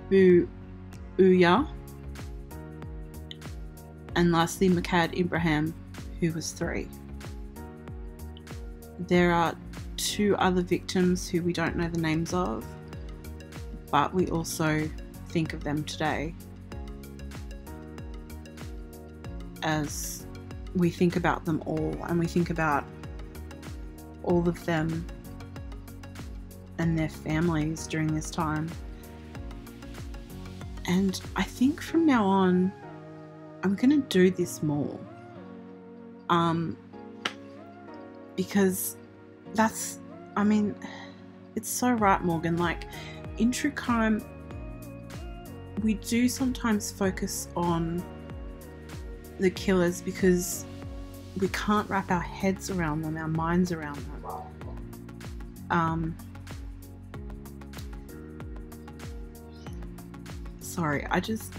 Bouya, and lastly Makad Ibrahim, who was 3. There are 2 other victims who we don't know the names of, but we also think of them today as we think about them all, and we think about all of them and their families during this time. And I think from now on I'm gonna do this more, because that's, I mean, it's so right, Morgan. Like, in true crime, we do sometimes focus on the killers because we can't wrap our heads around them, our minds around them. Sorry, I just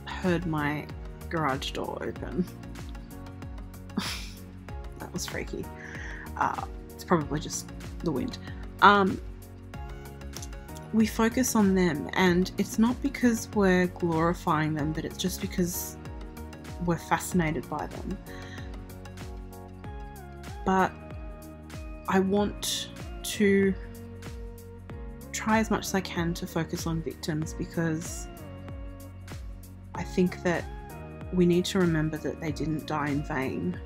heard my garage door open. That was freaky. It's probably just the wind. We focus on them, and it's not because we're glorifying them, but it's just because we're fascinated by them. But I want to try as much as I can to focus on victims, because I think that we need to remember that they didn't die in vain,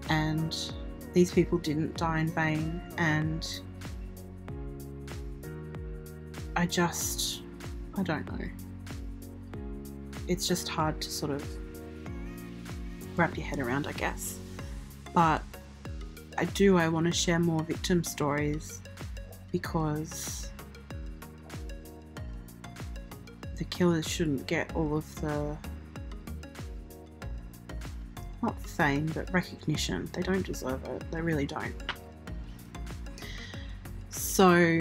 and these people didn't die in vain. And I don't know, it's just hard to sort of wrap your head around, I guess. But I want to share more victim stories, because the killers shouldn't get all of the, not fame, but recognition. They don't deserve it. They really don't. So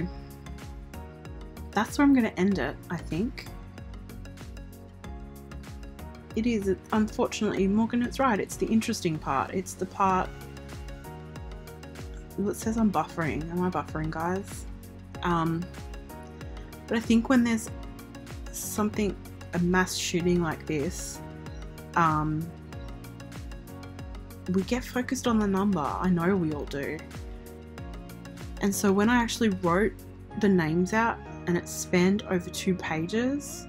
that's where I'm going to end it, I think. It is, unfortunately, Morgan, it's right. It's the interesting part. It's the part. Well, it says I'm buffering. Am I buffering, guys? But I think when there's something, a mass shooting like this, we get focused on the number. I know we all do. And so when I actually wrote the names out and it spanned over 2 pages,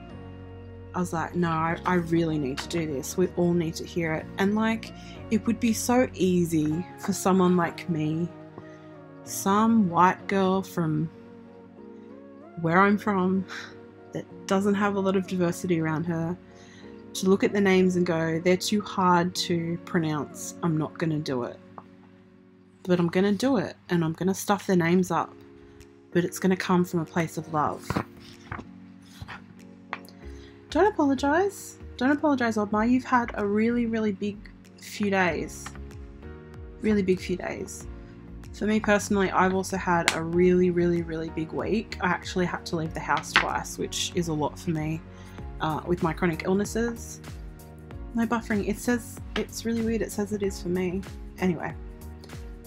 I was like, no, I really need to do this. We all need to hear it. And like, it would be so easy for someone like me, some white girl from where I'm from that doesn't have a lot of diversity around her, to look at the names and go, they're too hard to pronounce. I'm not going to do it. But I'm going to do it, and I'm going to stuff their names up. But it's going to come from a place of love. Don't apologise. Don't apologise, Oddmar. You've had a really, really big few days. Really big few days. For me personally, I've also had a really, really, really big week. I actually had to leave the house twice, which is a lot for me with my chronic illnesses. No buffering. It says, it's really weird. It says it is for me. Anyway,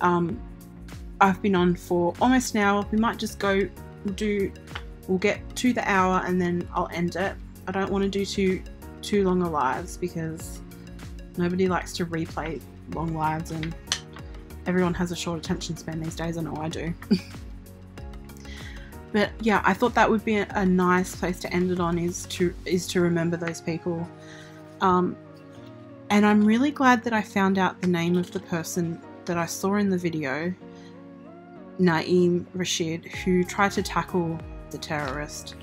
I've been on for almost an hour. We might just go we'll get to the hour and then I'll end it. I don't want to do too long a lives, because nobody likes to replay long lives, and everyone has a short attention span these days. I know I do. But yeah, I thought that would be a nice place to end it on, is to remember those people. And I'm really glad that I found out the name of the person that I saw in the video, Naeem Rashid, who tried to tackle the terrorist.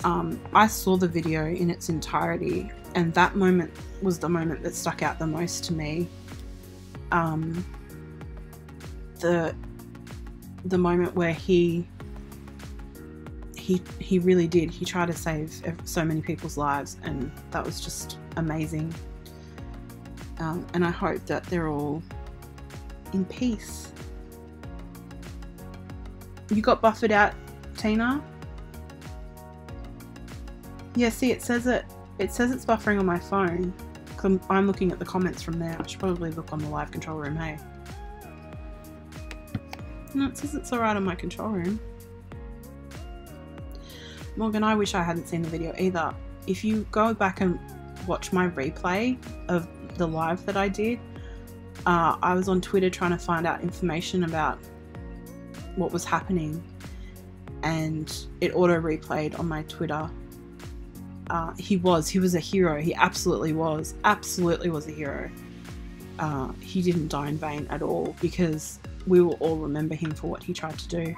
I saw the video in its entirety, and that moment was the moment that stuck out the most to me. The moment where he really did. He tried to save so many people's lives, and that was just amazing. And I hope that they're all in peace. You got buffered out, Tina? Yeah, see, it says it's buffering on my phone. I'm looking at the comments from there. I should probably look on the live control room, hey? No, it says it's alright on my control room. Morgan, I wish I hadn't seen the video either. If you go back and watch my replay of the live that I did, I was on Twitter trying to find out information about what was happening, and it auto replayed on my Twitter. He was a hero. He absolutely was a hero. He didn't die in vain at all, because we will all remember him for what he tried to do.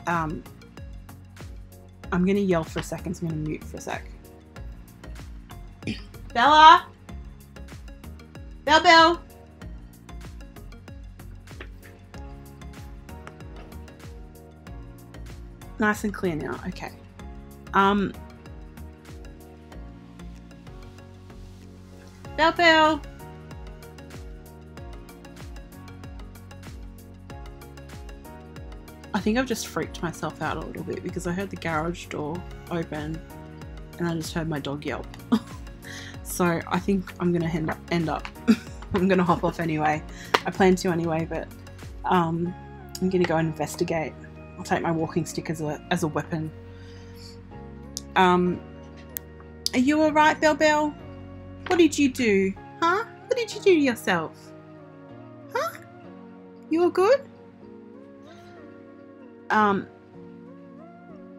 I'm going to yell for a second, so I'm going to mute for a sec. Bella! Bell! Nice and clear now. Okay. Bell! I think I've just freaked myself out a little bit, because I heard the garage door open and I just heard my dog yelp. So I think I'm going to end up I'm going to hop off anyway. I plan to anyway, but I'm going to go and investigate. I'll take my walking stick as a weapon. Are you alright, Bell? What did you do? Huh? What did you do to yourself? Huh? You all good?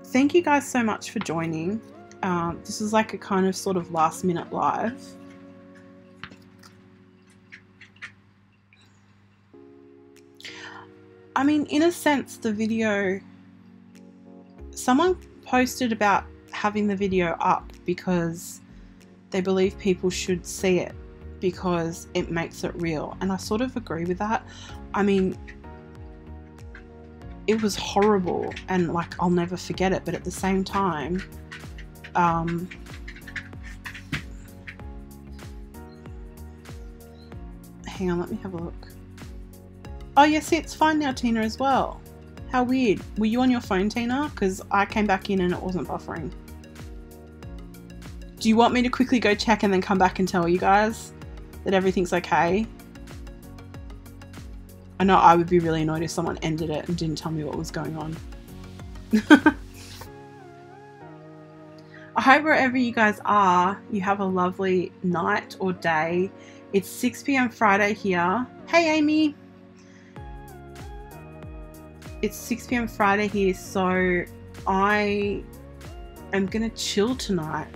Thank you guys so much for joining. This is like a kind of sort of last minute live. I mean, in a sense, the video, someone posted about having the video up because they believe people should see it because it makes it real, and I sort of agree with that. I mean, it was horrible and like I'll never forget it, but at the same time, hang on, let me have a look. Oh yeah, see, it's fine now, Tina, as well. How weird. Were you on your phone, Tina? Because I came back in and it wasn't buffering. Do you want me to quickly go check and then come back and tell you guys that everything's okay? I know I would be really annoyed if someone ended it and didn't tell me what was going on. I hope wherever you guys are, you have a lovely night or day. It's 6 p.m. Friday here. Hey, Amy. It's 6 p.m. Friday here, so I am going to chill tonight.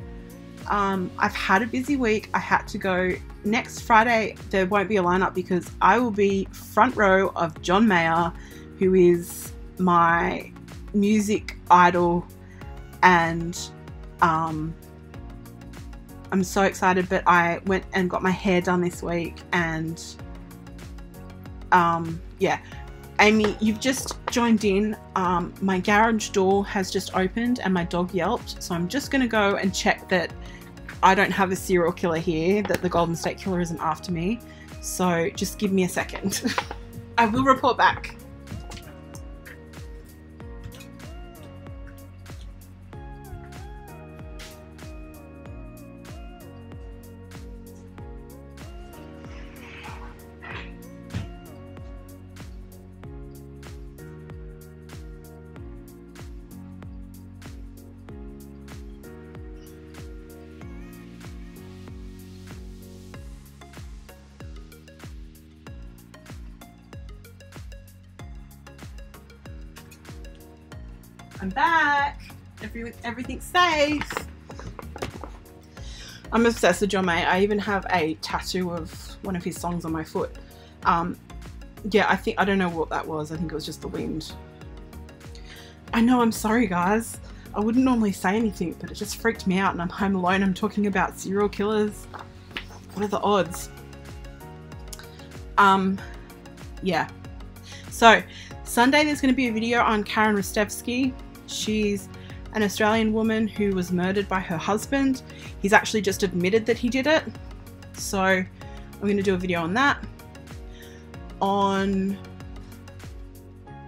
I've had a busy week. I had to go. Next Friday, there won't be a lineup because I will be front row of John Mayer, who is my music idol, and I'm so excited. But I went and got my hair done this week, and yeah. Amy, you've just joined in. My garage door has just opened and my dog yelped, so I'm just going to go and check that I don't have a serial killer here, that the Golden State Killer isn't after me. So just give me a second. I will report back. I'm back. Everything's safe. I'm obsessed with John Mayer. I even have a tattoo of one of his songs on my foot. Yeah, I don't know what that was. I think it was just the wind. I know, I'm sorry guys. I wouldn't normally say anything, but it just freaked me out, and I'm home alone. I'm talking about serial killers. What are the odds? Yeah. So, Sunday there's going to be a video on Karen Rostevsky. She's an Australian woman who was murdered by her husband. He's actually just admitted that he did it. So, I'm going to do a video on that. On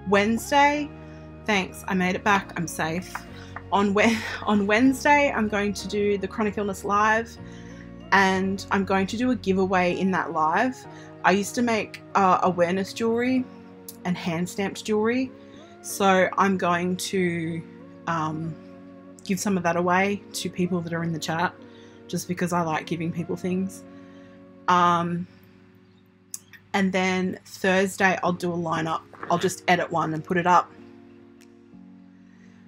Wednesday, thanks, I made it back, I'm safe. On Wednesday, I'm going to do the Chronic Illness Live, and I'm going to do a giveaway in that live. I used to make awareness jewelry and hand stamped jewelry, so I'm going to give some of that away to people that are in the chat, just because I like giving people things. And then Thursday I'll do a lineup. I'll just edit one and put it up.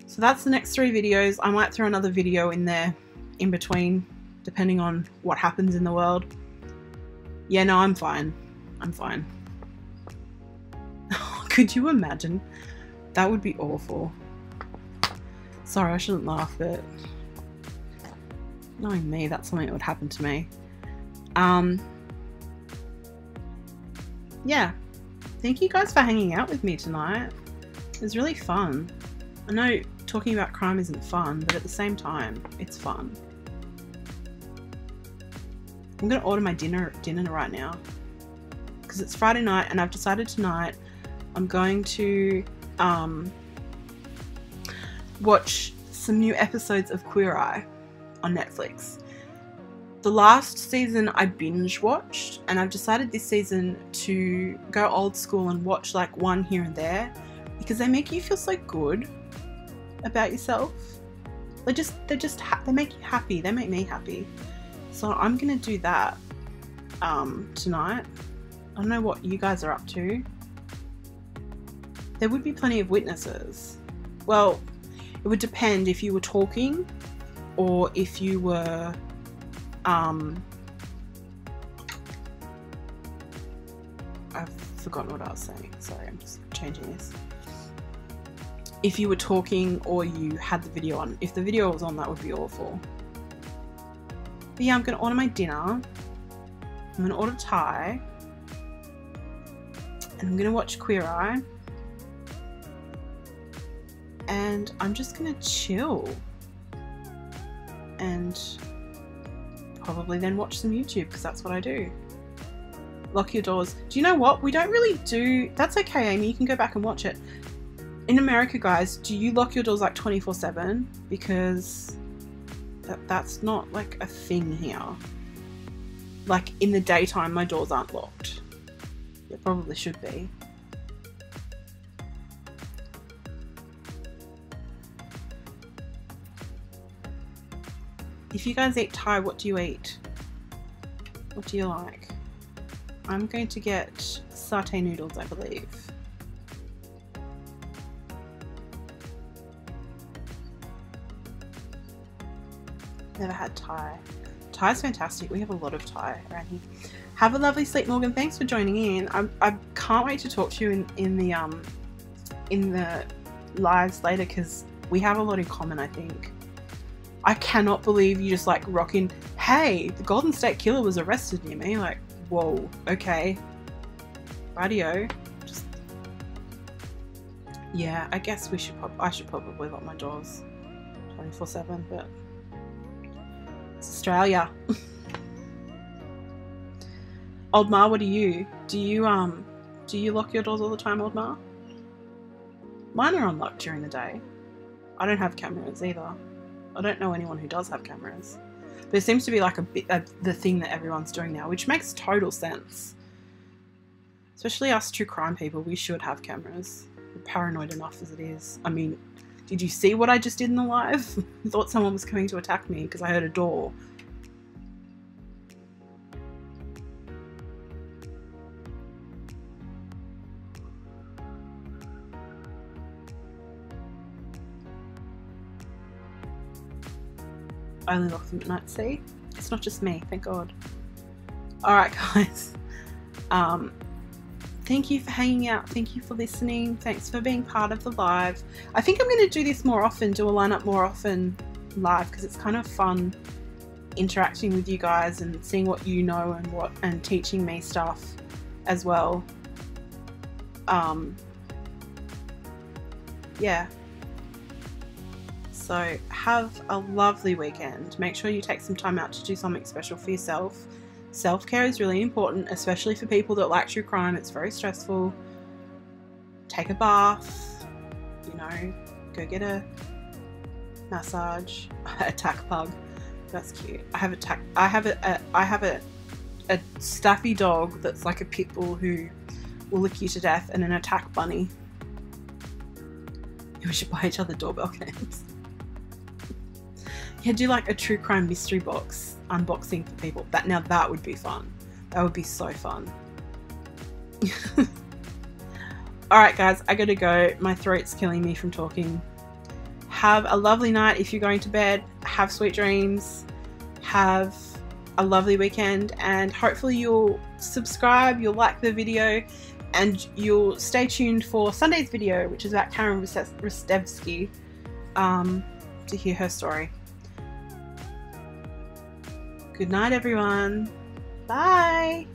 So that's the next 3 videos. I might throw another video in there in between, depending on what happens in the world. Yeah, no, I'm fine. I'm fine. Could you imagine? That would be awful. Sorry, I shouldn't laugh, but knowing me, that's something that would happen to me. Yeah. Thank you guys for hanging out with me tonight. It was really fun. I know talking about crime isn't fun, but at the same time, it's fun. I'm going to order my dinner right now, because it's Friday night and I've decided tonight I'm going to watch some new episodes of Queer Eye on Netflix. The last season I binge watched, and I've decided this season to go old school and watch like one here and there, because they make you feel so good about yourself. They make you happy. They make me happy. So I'm gonna do that tonight. I don't know what you guys are up to. There would be plenty of witnesses. Well, it would depend if you were talking or if you were I've forgotten what I was saying. Sorry, I'm just changing this. if you were talking or you had the video on. If the video was on, that would be awful. But yeah, I'm going to order my dinner. I'm going to order Thai. And I'm going to watch Queer Eye. And I'm just going to chill. And probably then watch some YouTube, because that's what I do. Lock your doors. Do you know what? We don't really do... That's okay, Amy. You can go back and watch it. In America, guys, do you lock your doors like 24/7? Because that's not like a thing here. Like in the daytime, my doors aren't locked. They probably should be. If you guys eat Thai, what do you eat? What do you like? I'm going to get satay noodles, I believe. Never had Thai. Thai's fantastic. We have a lot of Thai around here. Have a lovely sleep, Morgan. Thanks for joining in. I can't wait to talk to you in the lives later, because we have a lot in common, I think. I cannot believe you just like rocking, hey, the Golden State Killer was arrested near me. Like, whoa, okay. Radio. Just... Yeah, I guess I should probably lock my doors 24/7, but it's Australia. Old Ma, what do you? Do you lock your doors all the time, Old Ma? Mine are unlocked during the day. I don't have cameras either. I don't know anyone who does have cameras. But it seems to be like the thing that everyone's doing now, which makes total sense. Especially us true crime people, we should have cameras. We're paranoid enough as it is. I mean, did you see what I just did in the live? I thought someone was coming to attack me because I heard a door. I only lock them at night. See? It's not just me, thank God. Alright guys. Thank you for hanging out. Thank you for listening. Thanks for being part of the live. I think I'm going to do this more often, do a lineup more often live, because it's kind of fun interacting with you guys and seeing what you know and teaching me stuff as well. Yeah. So have a lovely weekend. Make sure you take some time out to do something special for yourself. Self-care is really important, especially for people that like true crime. It's very stressful. Take a bath, you know, go get a massage. A tack pug. That's cute. I have a staffy dog that's like a pit bull who will lick you to death, and an attack bunny. We should buy each other doorbell cams. Yeah, do like a true crime mystery box unboxing for people. Now that would be fun. That would be so fun. Alright guys, I gotta go. My throat's killing me from talking. Have a lovely night if you're going to bed. Have sweet dreams. Have a lovely weekend, and hopefully you'll subscribe, you'll like the video, and you'll stay tuned for Sunday's video, which is about Karen Rostevsky, to hear her story. Good night, everyone. Bye.